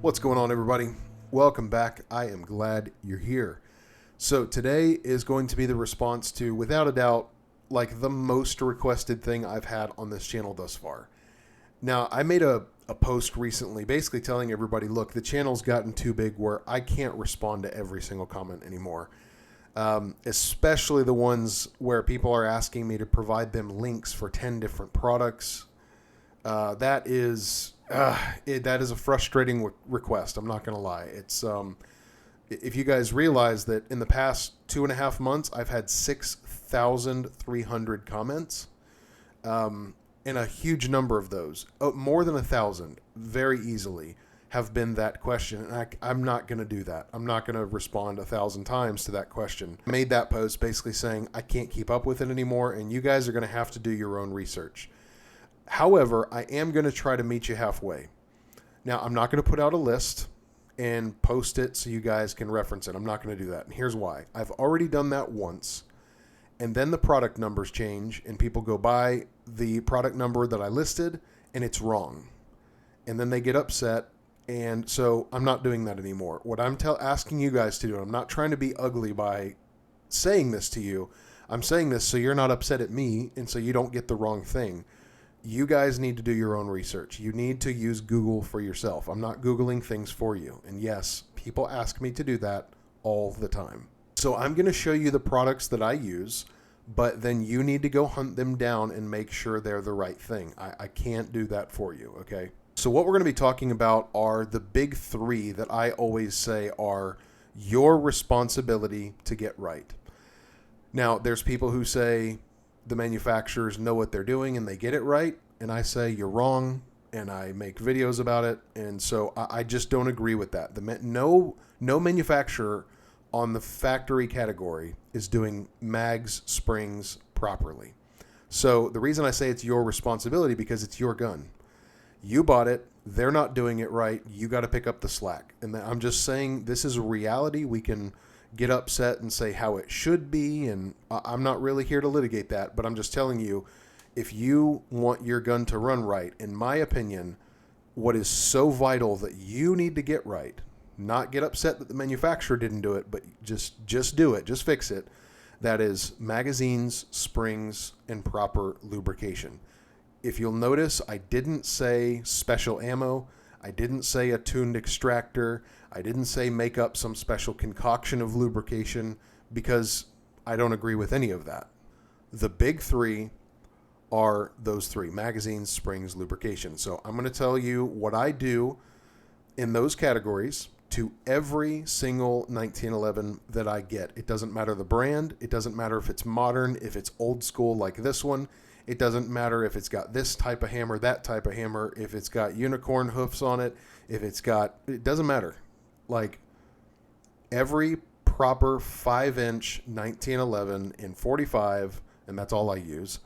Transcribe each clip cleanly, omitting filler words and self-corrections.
What's going on, everybody? Welcome back. I am glad you're here. So today is going to be the response to, without a doubt, like the most requested thing I've had on this channel thus far. Now, I made a post recently basically telling everybody, look, the channel's gotten too big where I can't respond to every single comment anymore. Especially the ones where people are asking me to provide them links for 10 different products. That is a frustrating request. I'm not going to lie. It's if you guys realize that in the past 2.5 months, I've had 6,300 comments, and a huge number of those, more than 1,000, very easily, have been that question. And I'm not going to do that. I'm not going to respond 1,000 times to that question. I made that post basically saying I can't keep up with it anymore, and you guys are going to have to do your own research. However, I am going to try to meet you halfway. Now, I'm not going to put out a list and post it so you guys can reference it. I'm not going to do that. And here's why. I've already done that once, and then the product numbers change, and people go by the product number that I listed, and it's wrong. And then they get upset, and so I'm not doing that anymore. What I'm asking you guys to do, I'm not trying to be ugly by saying this to you. I'm saying this so you're not upset at me and so you don't get the wrong thing. You guys need to do your own research. You need to use Google for yourself. I'm not Googling things for you. And yes, people ask me to do that all the time. So I'm going to show you the products that I use, but then you need to go hunt them down and make sure they're the right thing. I can't do that for you, okay? So what we're going to be talking about are the big three that I always say are your responsibility to get right. Now, there's people who say the manufacturers know what they're doing and they get it right, and I say you're wrong, and I make videos about it, and so I just don't agree with that. No manufacturer on the factory category is doing mags, springs properly. So the reason I say it's your responsibility, because it's your gun. You bought it, they're not doing it right, you got to pick up the slack. And I'm just saying this is a reality. We can get upset and say how it should be, and I'm not really here to litigate that, but I'm just telling you, if you want your gun to run right, in my opinion, what is so vital that you need to get right, not get upset that the manufacturer didn't do it, but just do it, just fix it, that is magazines, springs, and proper lubrication. If you'll notice, I didn't say special ammo, I didn't say a tuned extractor, I didn't say make up some special concoction of lubrication, because I don't agree with any of that. The big three are those three: magazines, springs, lubrication. So I'm going to tell you what I do in those categories to every single 1911 that I get. It doesn't matter the brand. It doesn't matter if it's modern, if it's old school like this one. It doesn't matter if it's got this type of hammer, that type of hammer, if it's got unicorn hoofs on it, it doesn't matter. Like, every proper 5-inch 1911 in 45, and that's all I use,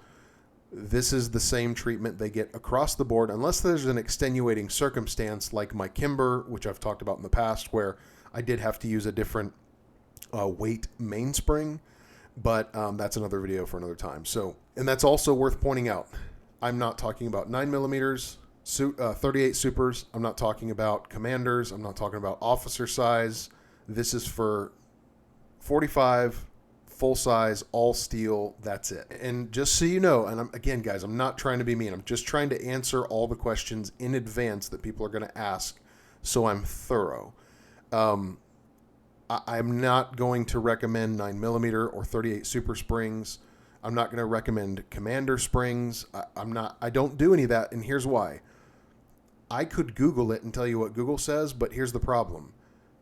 this is the same treatment they get across the board, unless there's an extenuating circumstance like my Kimber, which I've talked about in the past, where I did have to use a different weight mainspring, but that's another video for another time. So, and that's also worth pointing out. I'm not talking about 9mm, 38 supers. I'm not talking about commanders. I'm not talking about officer size. This is for 45, full size, all steel. That's it. And just so you know, and again, guys, I'm not trying to be mean. I'm just trying to answer all the questions in advance that people are going to ask, so I'm thorough. I'm not going to recommend 9mm or 38 super springs. I'm not going to recommend commander springs. I don't do any of that, and here's why. I could Google it and tell you what Google says, but here's the problem.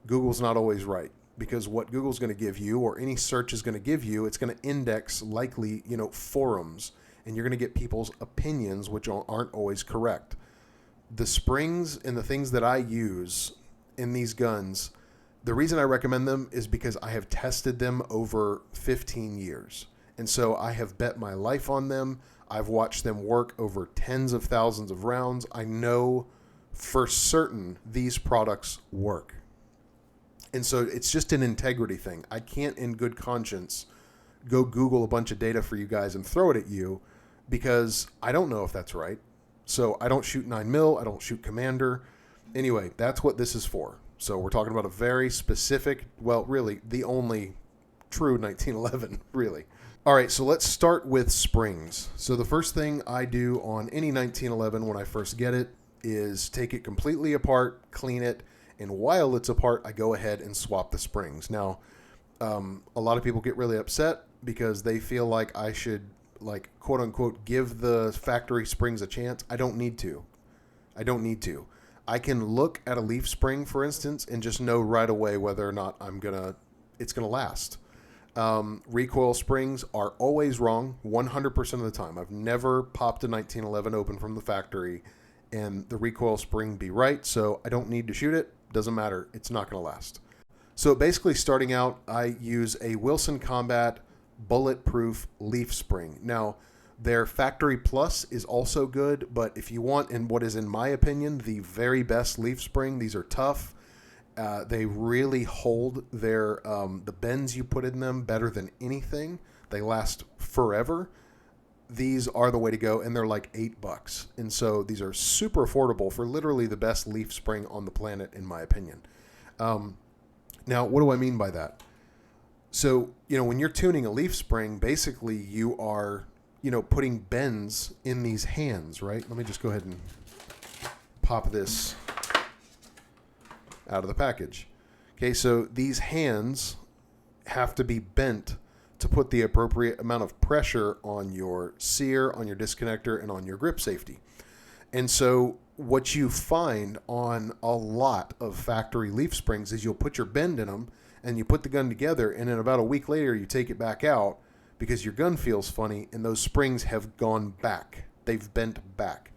Google's not always right, because what Google's going to give you, or any search is going to give you, it's going to index likely, forums, and you're going to get people's opinions, which aren't always correct. The springs and the things that I use in these guns, the reason I recommend them is because I have tested them over 15 years. And so I have bet my life on them. I've watched them work over tens of thousands of rounds. I know for certain these products work. And so it's just an integrity thing. I can't in good conscience go Google a bunch of data for you guys and throw it at you, because I don't know if that's right. So I don't shoot 9mm. I don't shoot commander. Anyway, that's what this is for. So we're talking about a very specific, well, really the only true 1911, really. All right, so let's start with springs. So the first thing I do on any 1911 when I first get it is take it completely apart, clean it, and while it's apart, I go ahead and swap the springs. Now, a lot of people get really upset because they feel like I should, like, quote unquote, give the factory springs a chance. I don't need to. I can look at a leaf spring, for instance, and just know right away whether or not it's gonna last. Recoil springs are always wrong 100% of the time. I've never popped a 1911 open from the factory and the recoil spring be right, so I don't need to shoot it. Doesn't matter. It's not going to last. So basically, starting out, I use a Wilson Combat bulletproof leaf spring. Now, their Factory Plus is also good, but if you want, in what is, in my opinion, the very best leaf spring, these are tough. They really hold the bends you put in them better than anything. They last forever. These are the way to go, and they're like $8. And so these are super affordable for literally the best leaf spring on the planet, in my opinion. Now, what do I mean by that? So, when you're tuning a leaf spring, basically you are, putting bends in these hands, right? Let me just go ahead and pop this out of the package. Okay, so these hands have to be bent to put the appropriate amount of pressure on your sear, on your disconnector, and on your grip safety. And so what you find on a lot of factory leaf springs is you'll put your bend in them and you put the gun together, and then about a week later you take it back out because your gun feels funny and those springs have gone back. They've bent back.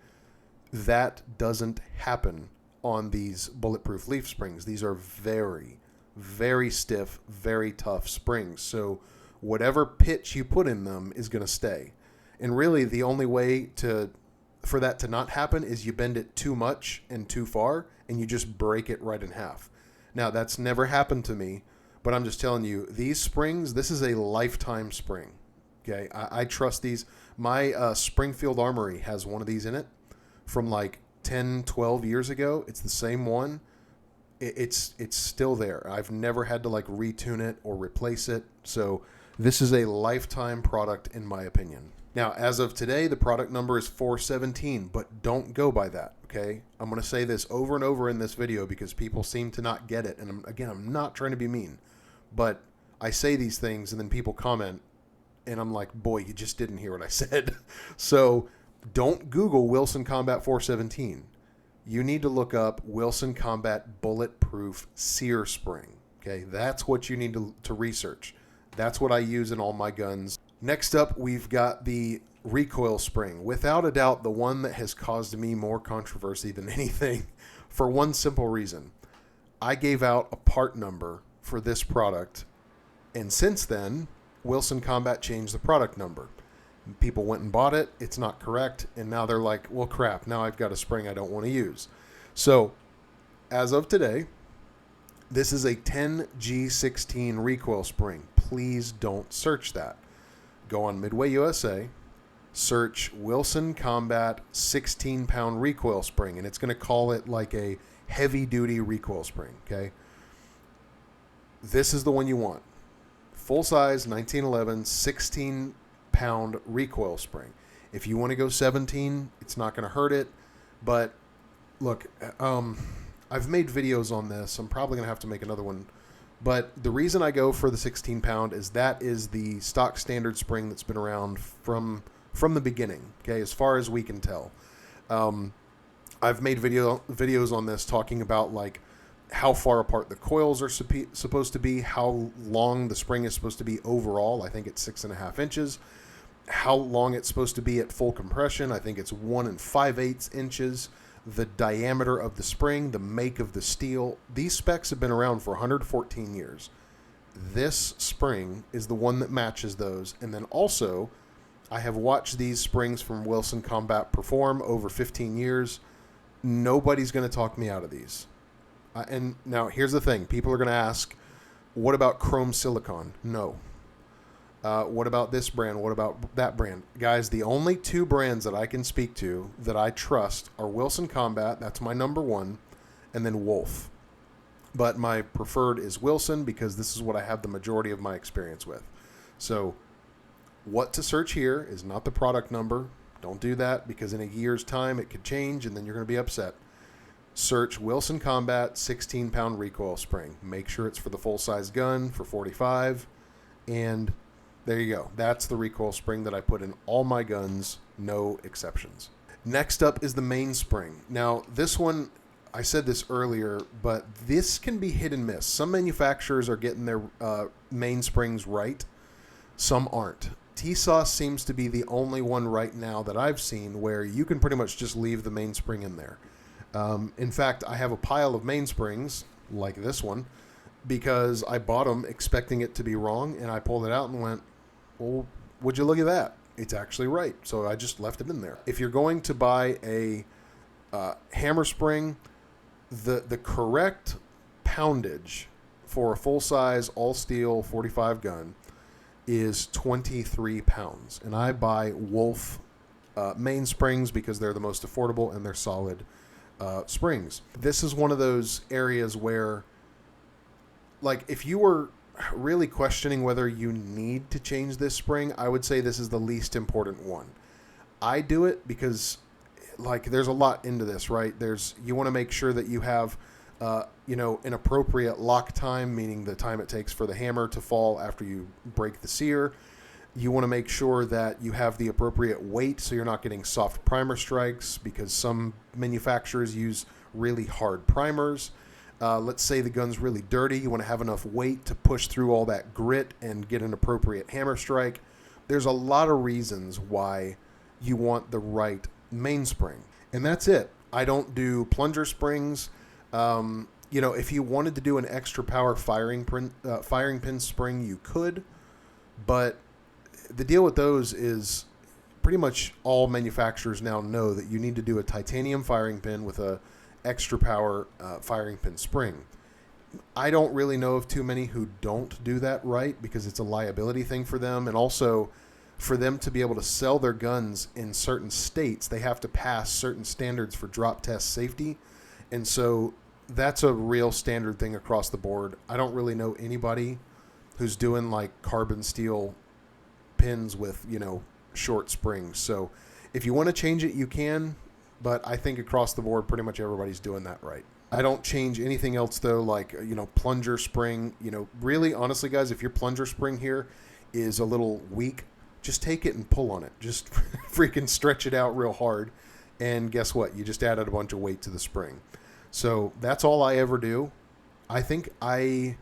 That doesn't happen on these bulletproof leaf springs. These are very, very stiff, very tough springs. So whatever pitch you put in them is going to stay. And really the only way for that to not happen is you bend it too much and too far and you just break it right in half. Now, that's never happened to me, but I'm just telling you, these springs, this is a lifetime spring. Okay, I trust these. My Springfield Armory has one of these in it from like 10, 12 years ago. It's the same one. It's still there. I've never had to like retune it or replace it. So this is a lifetime product in my opinion. Now, as of today, the product number is 417, but don't go by that, okay? I'm going to say this over and over in this video because people seem to not get it. And I'm not trying to be mean, but I say these things and then people comment and I'm like, boy, you just didn't hear what I said. So don't Google Wilson Combat 417. You need to look up Wilson Combat Bulletproof Sear Spring, okay? That's what you need to research. That's what I use in all my guns. Next up, we've got the recoil spring. Without a doubt, the one that has caused me more controversy than anything for one simple reason. I gave out a part number for this product, and since then, Wilson Combat changed the product number. People went and bought it. It's not correct, and now they're like, well, crap, now I've got a spring I don't want to use. So, as of today, this is a 10G16 recoil spring. Please don't search that. Go on Midway USA, search Wilson Combat 16-pound recoil spring, and it's going to call it like a heavy-duty recoil spring, okay? This is the one you want. Full-size 1911 16-pound recoil spring. If you want to go 17, it's not going to hurt it, but look, I've made videos on this. I'm probably going to have to make another one. But the reason I go for the 16-pound is that is the stock standard spring that's been around from the beginning, okay, as far as we can tell. I've made videos on this talking about like how far apart the coils are supposed to be, how long the spring is supposed to be overall. I think it's 6.5 inches. How long it's supposed to be at full compression. I think it's 1 5/8 inches. The diameter of the spring, the make of the steel. These specs have been around for 114 years. This spring is the one that matches those. And then also, I have watched these springs from Wilson Combat perform over 15 years. Nobody's going to talk me out of these. And now, here's the thing. People are going to ask, what about chrome silicon? No. What about this brand? What about that brand? Guys, the only two brands that I can speak to that I trust are Wilson Combat, that's my number one, and then Wolf. But my preferred is Wilson because this is what I have the majority of my experience with. So what to search here is not the product number. Don't do that because in a year's time it could change and then you're going to be upset. Search Wilson Combat 16-pound recoil spring. Make sure it's for the full-size gun for 45, and there you go. That's the recoil spring that I put in all my guns, no exceptions. Next up is the mainspring. Now, this one, I said this earlier, but this can be hit and miss. Some manufacturers are getting their mainsprings right. Some aren't. T-Sauce seems to be the only one right now that I've seen where you can pretty much just leave the mainspring in there. In fact, I have a pile of mainsprings, like this one, because I bought them expecting it to be wrong, and I pulled it out and went, well, would you look at that? It's actually right. So I just left it in there. If you're going to buy a hammer spring, the correct poundage for a full-size, all-steel 45 gun is 23 pounds. And I buy Wolf mainsprings because they're the most affordable and they're solid springs. This is one of those areas where, like, if you were really questioning whether you need to change this spring, I would say this is the least important one. I do it because, like, there's a lot into this, right? You want to make sure that you have, an appropriate lock time, meaning the time it takes for the hammer to fall after you break the sear. You want to make sure that you have the appropriate weight so you're not getting soft primer strikes because some manufacturers use really hard primers. Let's say the gun's really dirty. You want to have enough weight to push through all that grit and get an appropriate hammer strike. There's a lot of reasons why you want the right mainspring. And that's it. I don't do plunger springs. If you wanted to do an extra power firing pin spring, you could. But the deal with those is pretty much all manufacturers now know that you need to do a titanium firing pin with a extra power firing pin spring. I don't really know of too many who don't do that right because it's a liability thing for them. And also for them to be able to sell their guns in certain states, they have to pass certain standards for drop test safety. And so that's a real standard thing across the board. I don't really know anybody who's doing like carbon steel pins with, short springs. So if you want to change it, you can, but I think across the board, pretty much everybody's doing that right. I don't change anything else though, like, plunger spring, really honestly guys, if your plunger spring here is a little weak, just take it and pull on it. Just freaking stretch it out real hard. And guess what? You just added a bunch of weight to the spring. So that's all I ever do. I think I've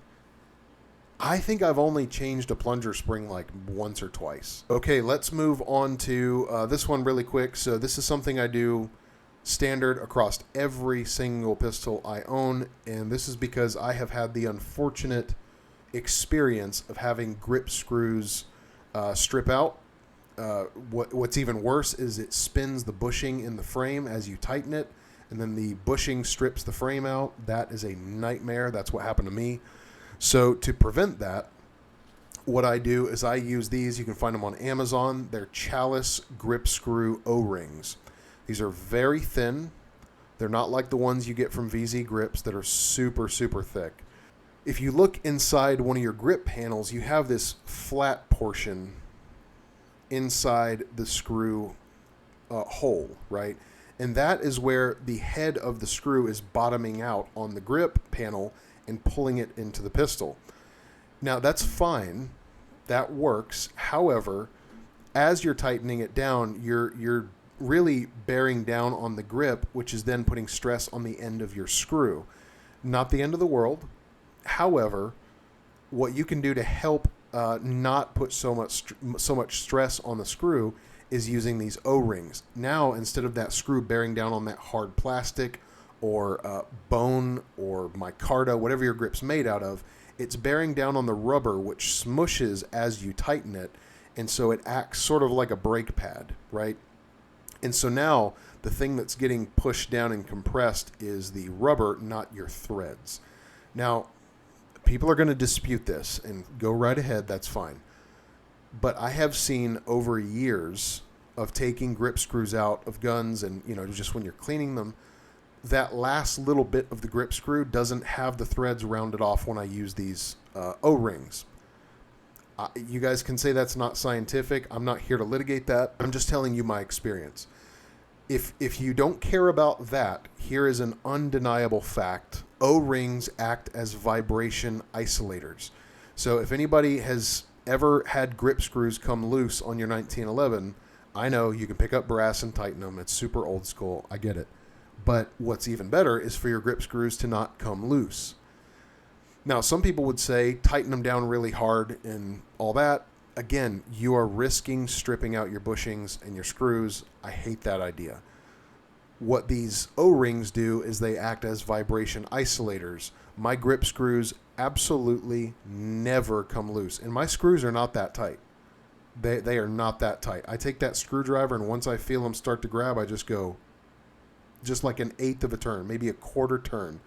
only changed a plunger spring like once or twice. Okay, let's move on to this one really quick. So this is something I do standard across every single pistol I own, and this is because I have had the unfortunate experience of having grip screws strip out. What's even worse is it spins the bushing in the frame as you tighten it, and then the bushing strips the frame out. That is a nightmare. That's what happened to me. So to prevent that, what I do is I use these. You can find them on Amazon. They're Chalice grip screw O-rings. These are very thin. They're not like the ones you get from VZ Grips that are super, super thick. If you look inside one of your grip panels, you have this flat portion inside the screw hole, right? And that is where the head of the screw is bottoming out on the grip panel and pulling it into the pistol. Now, that's fine. That works. However, as you're tightening it down, you're really bearing down on the grip, which is then putting stress on the end of your screw. Not the end of the world. However, what you can do to help not put so much stress on the screw is using these O-rings. Now, instead of that screw bearing down on that hard plastic or bone or micarta, whatever your grip's made out of, it's bearing down on the rubber, which smushes as you tighten it, and so it acts sort of like a brake pad, right? And so now the thing that's getting pushed down and compressed is the rubber, not your threads. Now, people are going to dispute this, and go right ahead, that's fine. But I have seen over years of taking grip screws out of guns and, just when you're cleaning them, that last little bit of the grip screw doesn't have the threads rounded off when I use these O-rings. You guys can say that's not scientific. I'm not here to litigate that. I'm just telling you my experience. If you don't care about that, here is an undeniable fact. O-rings act as vibration isolators. So if anybody has ever had grip screws come loose on your 1911, I know you can pick up brass and tighten them. It's super old school. I get it. But what's even better is for your grip screws to not come loose. Now, some people would say tighten them down really hard and all that. Again, you are risking stripping out your bushings and your screws. I hate that idea. What these O-rings do is they act as vibration isolators. My grip screws absolutely never come loose. And my screws are not that tight. They are not that tight. I take that screwdriver, and once I feel them start to grab, I just go just like an eighth of a turn, maybe a quarter turn.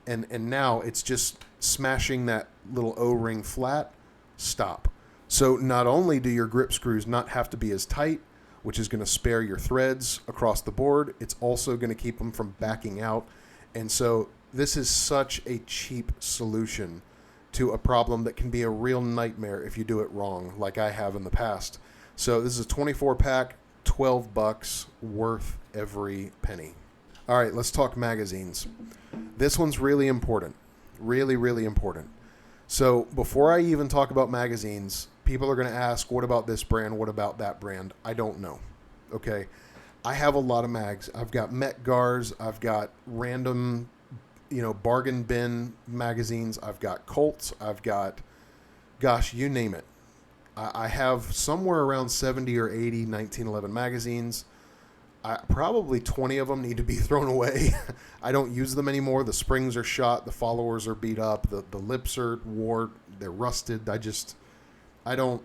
And now it's just smashing that little O-ring flat, stop. So not only do your grip screws not have to be as tight, which is going to spare your threads across the board, it's also going to keep them from backing out. And so this is such a cheap solution to a problem that can be a real nightmare if you do it wrong, like I have in the past. So this is a 24-pack, $12, worth every penny. All right, let's talk magazines. This one's really important. Really, really important. So before I even talk about magazines, people are going to ask, what about this brand? What about that brand? I don't know. Okay. I have a lot of mags. I've got Metgars. I've got random, bargain bin magazines. I've got Colts. I've got, gosh, you name it. I have somewhere around 70 or 80 1911 magazines. Probably 20 of them need to be thrown away. I don't use them anymore. The springs are shot. The followers are beat up. The lips are worn. They're rusted. I don't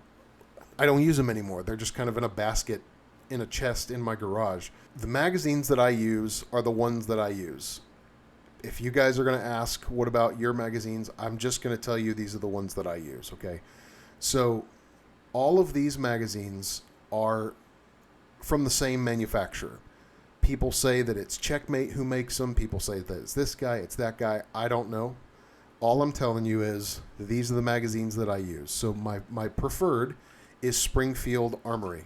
use them anymore. They're just kind of in a basket in a chest in my garage. The magazines that I use are the ones that I use. If you guys are going to ask, what about your magazines? I'm just going to tell you these are the ones that I use, okay? So all of these magazines are from the same manufacturer. People say that it's Checkmate who makes them. People say that it's this guy, it's that guy. I don't know. All I'm telling you is these are the magazines that I use. So my preferred is Springfield Armory.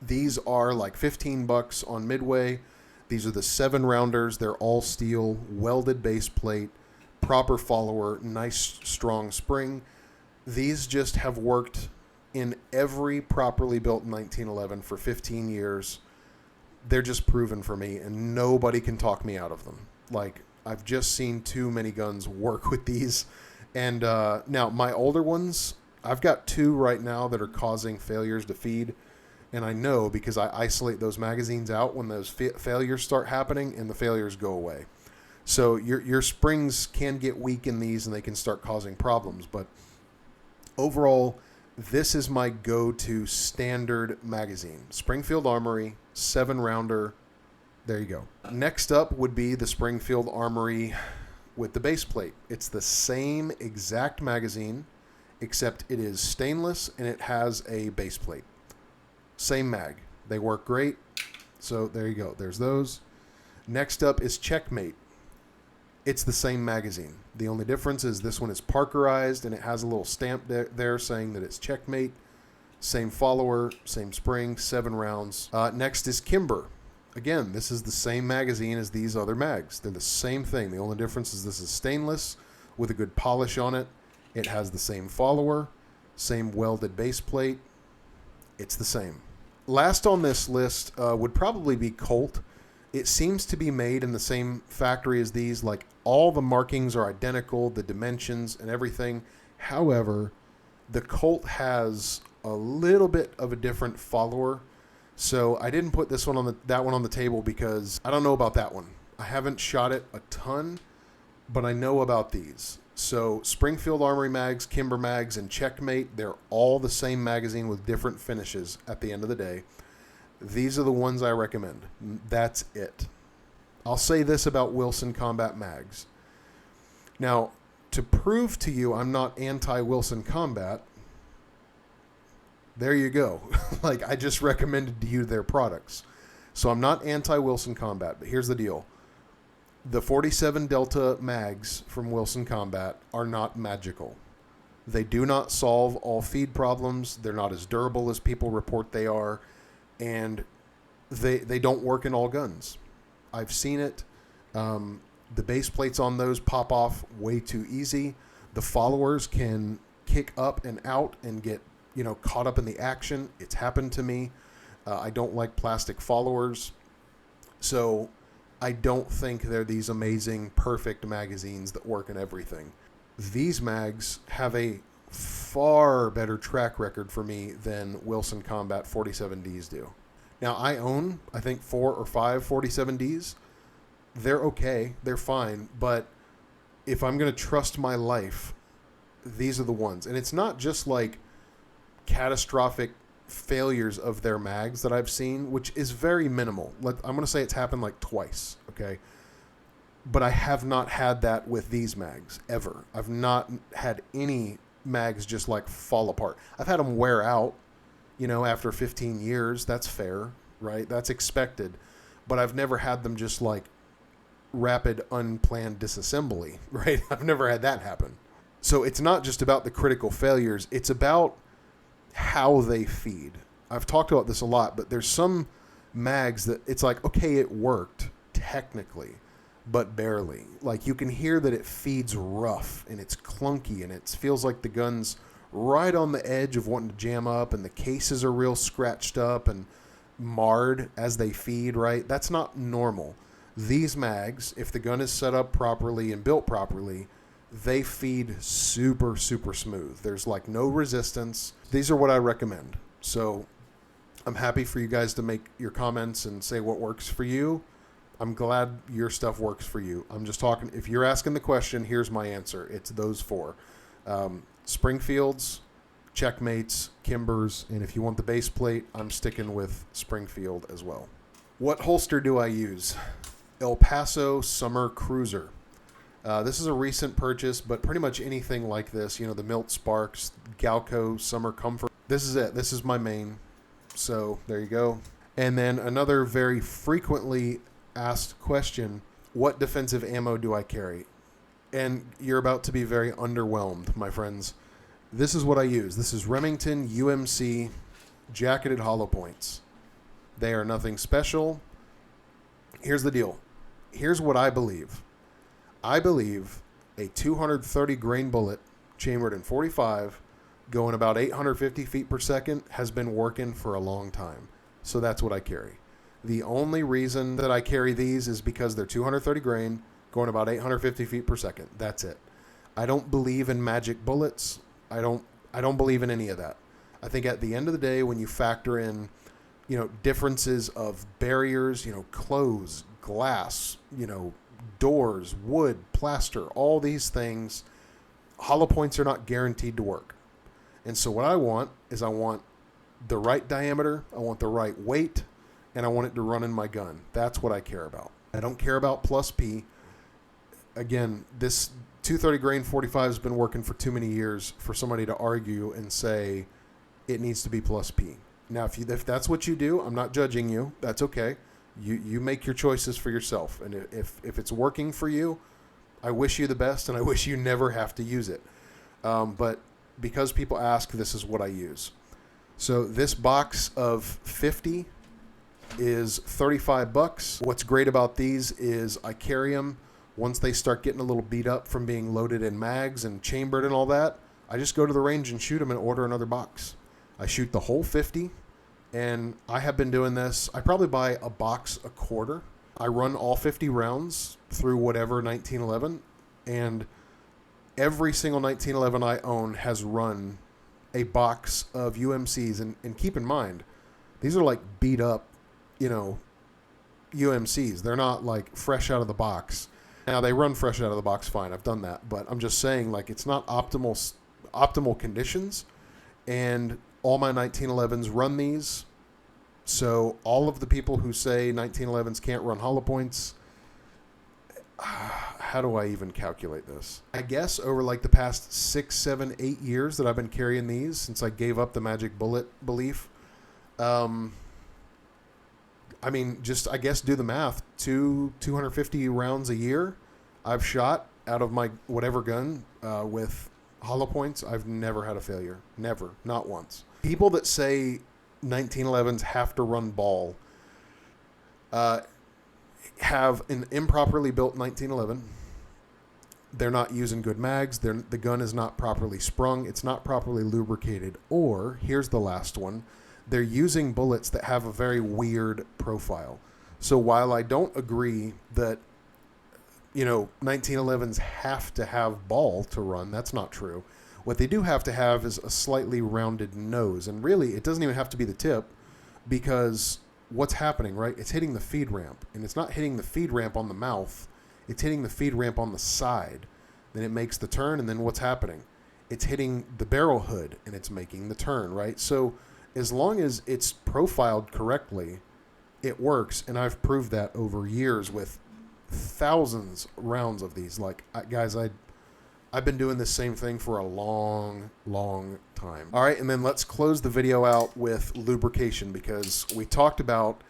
These are like $15 on Midway. These are the 7-rounders. They're all steel, welded base plate, proper follower, nice strong spring. These just have worked in every properly built 1911 for 15 years. They're just proven for me, and nobody can talk me out of them. Like, I've just seen too many guns work with these. And now, my older ones, I've got 2 right now that are causing failures to feed. And I know because I isolate those magazines out when those failures start happening, and the failures go away. So your springs can get weak in these, and they can start causing problems. But overall, this is my go-to standard magazine. Springfield Armory, 7-rounder. There you go. Next up would be the Springfield Armory with the base plate. It's the same exact magazine, except it is stainless and it has a base plate. Same mag. They work great. So there you go. There's those. Next up is Checkmate. It's the same magazine. The only difference is this one is Parkerized, and it has a little stamp there saying that it's Checkmate. Same follower, same spring, 7 rounds. Next is Kimber. Again, this is the same magazine as these other mags. They're the same thing. The only difference is this is stainless with a good polish on it. It has the same follower, same welded base plate. It's the same. Last on this list would probably be Colt. It seems to be made in the same factory as these. Like, all the markings are identical, the dimensions and everything. However, the Colt has a little bit of a different follower. So I didn't put this one on that one on the table because I don't know about that one. I haven't shot it a ton, but I know about these. So Springfield Armory mags, Kimber mags, and Checkmate, they're all the same magazine with different finishes at the end of the day. These are the ones I recommend. That's it. I'll say this about Wilson Combat mags. Now, to prove to you I'm not anti-Wilson Combat, there you go. Like, I just recommended to you their products. So I'm not anti-Wilson Combat, but here's the deal. The 47 Delta mags from Wilson Combat are not magical. They do not solve all feed problems. They're not as durable as people report they are. And they don't work in all guns. I've seen it. The base plates on those pop off way too easy. The followers can kick up and out and get, caught up in the action. It's happened to me. I don't like plastic followers. So I don't think they're these amazing, perfect magazines that work in everything. These mags have a far better track record for me than Wilson Combat 47Ds do. Now, I own, I think, 4 or 5 47Ds. They're okay. They're fine. But if I'm going to trust my life, these are the ones. And it's not just like catastrophic failures of their mags that I've seen, which is very minimal. I'm going to say it's happened like twice, okay? But I have not had that with these mags, ever. I've not had any mags just like fall apart. I've had them wear out, after 15 years. That's fair, right? That's expected. But I've never had them just like rapid, unplanned disassembly, right? I've never had that happen. So it's not just about the critical failures. It's about how they feed. I've talked about this a lot, but there's some mags that it's like, okay, it worked technically, but barely. Like, you can hear that it feeds rough and it's clunky and it feels like the gun's right on the edge of wanting to jam up, and the cases are real scratched up and marred as they feed, right? That's not normal. These mags, if the gun is set up properly and built properly, they feed super, super smooth. There's like no resistance. These are what I recommend. So I'm happy for you guys to make your comments and say what works for you. I'm glad your stuff works for you. I'm just talking, if you're asking the question, here's my answer. It's those 4. Springfields, Checkmates, Kimbers, and if you want the base plate, I'm sticking with Springfield as well. What holster do I use? El Paso Summer Cruiser. This is a recent purchase, but pretty much anything like this, the Milt Sparks, Galco Summer Comfort. This is it. This is my main. So there you go. And then another very frequently asked question, what defensive ammo do I carry? And you're about to be very underwhelmed, my friends. This is what I use. This is Remington UMC jacketed hollow points. They are nothing special. Here's the deal. Here's what I believe. I believe a 230 grain bullet chambered in 45 going about 850 feet per second has been working for a long time. So that's what I carry. The only reason that I carry these is because they're 230 grain going about 850 feet per second. That's it. I don't believe in magic bullets. I don't believe in any of that. I think at the end of the day, when you factor in, differences of barriers, clothes, glass, doors, wood, plaster, all these things, hollow points are not guaranteed to work. And so what I want is I want the right diameter, I want the right weight, and I want it to run in my gun. That's what I care about. I don't care about plus P. Again, this 230 grain 45 has been working for too many years for somebody to argue and say it needs to be plus P. Now, if that's what you do, I'm not judging you. That's okay. You make your choices for yourself. And if it's working for you, I wish you the best, and I wish you never have to use it. But because people ask, this is what I use. So this box of 50 is $35. What's great about these is I carry them. Once they start getting a little beat up from being loaded in mags and chambered and all that, I just go to the range and shoot them and order another box. I shoot the whole 50, and I have been doing this. I probably buy a box a quarter. I run all 50 rounds through whatever 1911, and every single 1911 I own has run a box of UMCs. And keep in mind, these are like beat up, UMCs. They're not like fresh out of the box. Now, they run fresh out of the box fine. I've done that. But I'm just saying, like, it's not optimal conditions. And all my 1911s run these. So all of the people who say 1911s can't run hollow points, how do I even calculate this? I guess over like the past 6, 7, 8 years that I've been carrying these, since I gave up the magic bullet belief, I I mean, just, I guess, do the math. 250 rounds a year I've shot out of my whatever gun with hollow points. I've never had a failure. Never. Not once. People that say 1911s have to run ball have an improperly built 1911. They're not using good mags. The gun is not properly sprung. It's not properly lubricated. Or, here's the last one, they're using bullets that have a very weird profile. So while I don't agree that, 1911s have to have ball to run, that's not true. What they do have to have is a slightly rounded nose. And really, it doesn't even have to be the tip, because what's happening, right? It's hitting the feed ramp. And it's not hitting the feed ramp on the mouth. It's hitting the feed ramp on the side. Then it makes the turn, and then what's happening? It's hitting the barrel hood, and it's making the turn, right? So as long as it's profiled correctly, it works. And I've proved that over years with thousands rounds of these. Like, guys, I've been doing this same thing for a long, long time. All right, and then let's close the video out with lubrication, because we talked about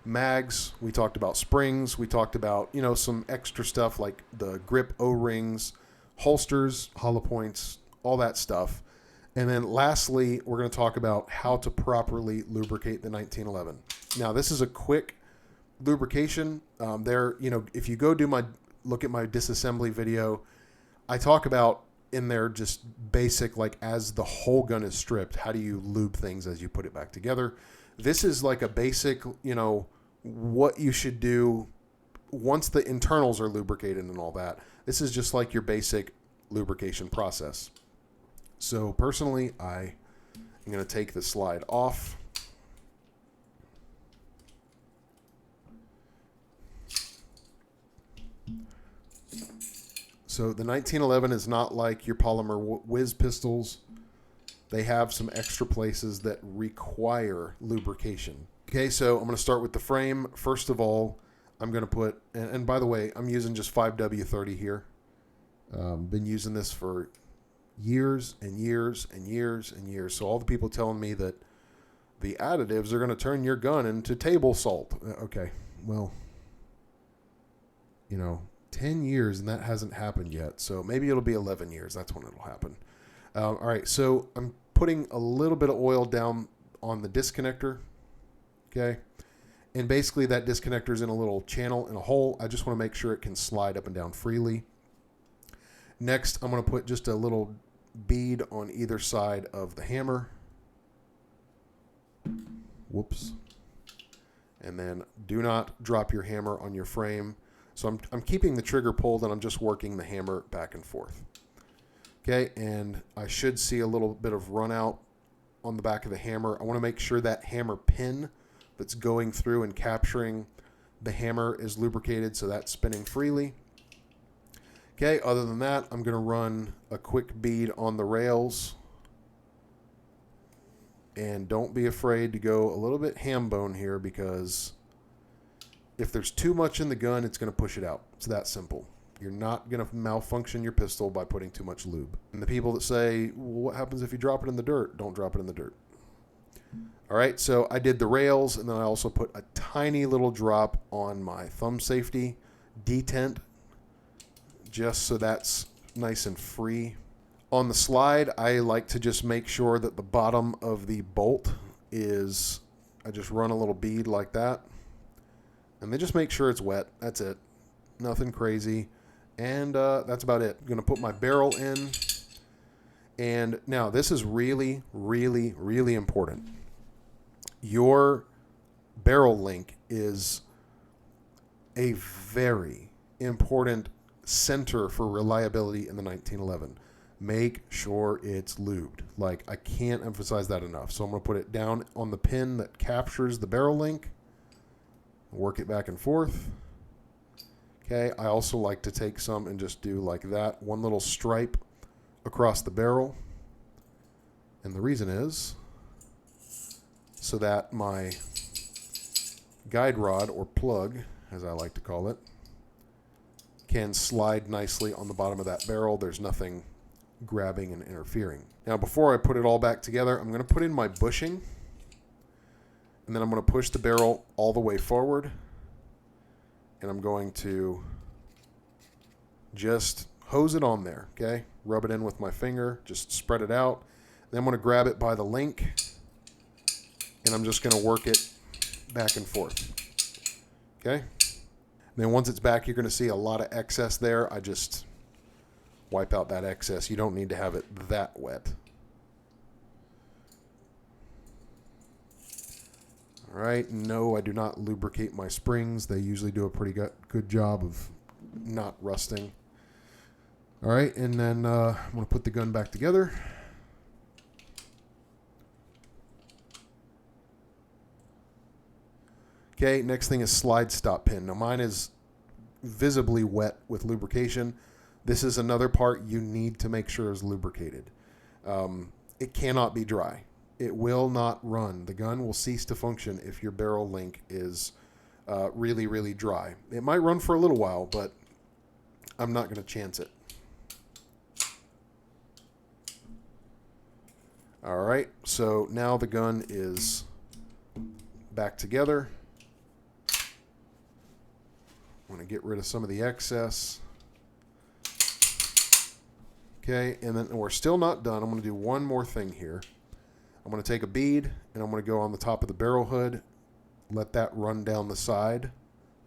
mags, we talked about springs, we talked about, some extra stuff like the grip O-rings, holsters, hollow points, all that stuff. And then lastly, we're going to talk about how to properly lubricate the 1911. Now, this is a quick lubrication. If you go look at my disassembly video, I talk about in there just basic, like, as the whole gun is stripped, how do you lube things as you put it back together. This is like a basic, what you should do once the internals are lubricated and all that. This is just like your basic lubrication process. So personally, I am going to take the slide off. So the 1911 is not like your polymer whiz pistols. They have some extra places that require lubrication. Okay, so I'm going to start with the frame. First of all, I'm going to put, and by the way, I'm using just 5W30 here. Been using this for years and years and years and years. So all the people telling me that the additives are going to turn your gun into table salt. Okay, well, 10 years and that hasn't happened yet. So maybe it'll be 11 years. That's when it'll happen. All right, so I'm putting a little bit of oil down on the disconnector. Okay, and basically that disconnector is in a little channel in a hole. I just want to make sure it can slide up and down freely. Next, I'm going to put just a little bead on either side of the hammer. Whoops. And then do not drop your hammer on your frame. So I'm keeping the trigger pulled and I'm just working the hammer back and forth. Okay, and I should see a little bit of run out on the back of the hammer. I want to make sure that hammer pin that's going through and capturing the hammer is lubricated, so that's spinning freely. Okay, other than that, I'm going to run a quick bead on the rails. And don't be afraid to go a little bit ham bone here, because if there's too much in the gun, it's going to push it out. It's that simple. You're not going to malfunction your pistol by putting too much lube. And the people that say, well, what happens if you drop it in the dirt? Don't drop it in the dirt. All right, so I did the rails, and then I also put a tiny little drop on my thumb safety detent, just so that's nice and free. On the slide, I like to just make sure that the bottom of the bolt is, I just run a little bead like that. And then just make sure it's wet. That's it. Nothing crazy. And that's about it. I'm going to put my barrel in. And now this is really, really, really important. Your barrel link is a very important center for reliability in the 1911. Make sure it's lubed. Like, I can't emphasize that enough. So I'm going to put it down on the pin that captures the barrel link. Work it back and forth. Okay, I also like to take some and just do like that. One little stripe across the barrel. And the reason is so that my guide rod, or plug, as I like to call it, can slide nicely on the bottom of that barrel. There's nothing grabbing and interfering. Now, before I put it all back together, I'm going to put in my bushing. And then I'm going to push the barrel all the way forward. And I'm going to just hose it on there, okay? Rub it in with my finger, just spread it out. Then I'm going to grab it by the link, and I'm just going to work it back and forth, okay? And then once it's back, you're going to see a lot of excess there. I just wipe out that excess. You don't need to have it that wet. All right, no, I do not lubricate my springs. They usually do a pretty good job of not rusting. All right, and then I'm going to put the gun back together. Okay, next thing is slide stop pin. Now mine is visibly wet with lubrication. This is another part you need to make sure is lubricated. It cannot be dry. It will not run. The gun will cease to function if your barrel link is really, really dry. It might run for a little while, but I'm not going to chance it. All right, so now the gun is back together. I'm going to get rid of some of the excess. Okay, and then we're still not done. I'm going to do one more thing here. I'm going to take a bead, and I'm going to go on the top of the barrel hood, let that run down the side,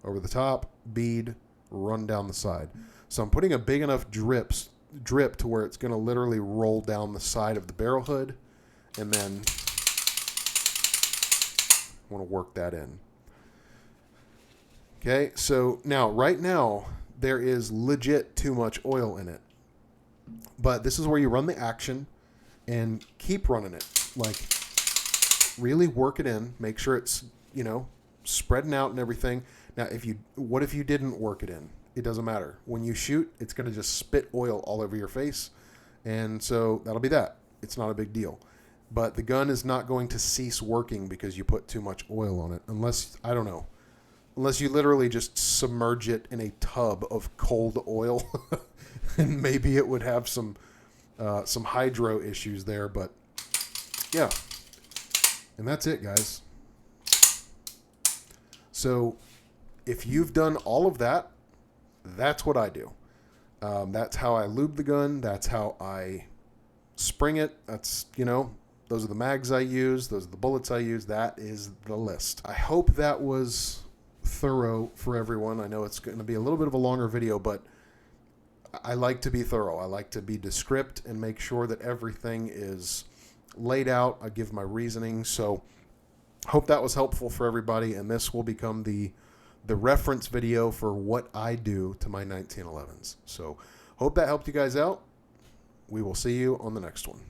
over the top, bead, run down the side. So I'm putting a big enough drip to where it's going to literally roll down the side of the barrel hood, and then I want to work that in. Okay, so now, right now, there is legit too much oil in it. But this is where you run the action and keep running it. Like, really work it in. Make sure it's, spreading out and everything. Now, what if you didn't work it in? It doesn't matter. When you shoot, it's going to just spit oil all over your face. And so that'll be that. It's not a big deal. But the gun is not going to cease working because you put too much oil on it. Unless you literally just submerge it in a tub of cold oil. And maybe it would have some hydro issues there. But yeah. And that's it, guys. So if you've done all of that, that's what I do. That's how I lube the gun. That's how I spring it. That's, those are the mags I use. Those are the bullets I use. That is the list. I hope that was thorough for everyone. I know it's going to be a little bit of a longer video, but I like to be thorough. I like to be descript and make sure that everything is laid out. I give my reasoning. So hope that was helpful for everybody, and this will become the reference video for what I do to my 1911s. So hope that helped you guys out. We will see you on the next one.